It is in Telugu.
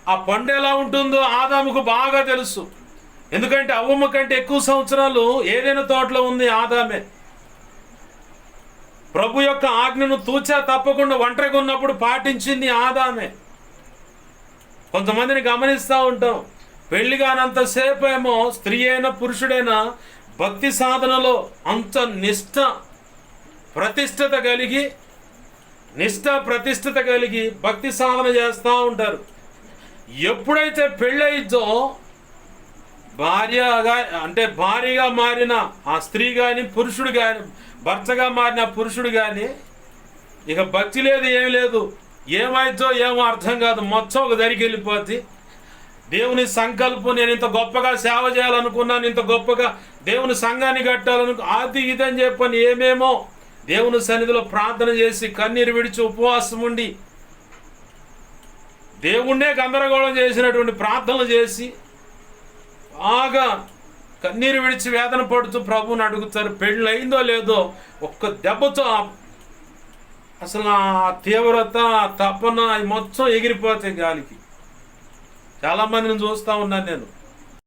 ఆ పండు ఎలా ఉంటుందో ఆదాముకు బాగా తెలుసు. ఎందుకంటే అవ్వమ్మ కంటే ఎక్కువ సంవత్సరాలు ఏదైనా తోటలో ఉంది ఆదామే. ప్రభు యొక్క ఆజ్ఞను తూచా తప్పకుండా ఒంటరిగా ఉన్నప్పుడు పాటించింది ఆదామే. కొంతమందిని గమనిస్తూ ఉంటాం, పెళ్లి కానంతసేపు ఏమో స్త్రీ అయినా పురుషుడైనా భక్తి సాధనలో అంత ప్రతిష్ఠత కలిగి భక్తి సాధన చేస్తూ ఉంటారు. ఎప్పుడైతే పెళ్ళయిద్దో భార్యగా మారిన ఆ స్త్రీ కానీ పురుషుడు కానీ, భర్తగా మారిన పురుషుడు కానీ ఇక భక్తి లేదు, ఏమి లేదు. ఏమైద్దో ఏమో అర్థం కాదు. మొత్తం ఒక దరికి వెళ్ళిపోద్ది. దేవుని సంకల్పం, నేను ఇంత గొప్పగా సేవ చేయాలనుకున్నాను, ఇంత గొప్పగా దేవుని సంఘాన్ని కట్టాలనుకు అది ఇదని చెప్పని ఏమేమో దేవుని సన్నిధిలో ప్రార్థన చేసి కన్నీరు విడిచి ఉపవాసం ఉండి దేవుణ్ణే గందరగోళం చేసినటువంటి ప్రార్థనలు చేసి బాగా కన్నీరు విడిచి వేదన పడుతూ ప్రభువుని అడుగుతారు. పెళ్ళి అయిందో లేదో ఒక్క దెబ్బతో అసలు ఆ తీవ్రత, తపన మొత్తం ఎగిరిపోతాయి గాలికి. చాలామందిని చూస్తూ ఉన్నాను నేను.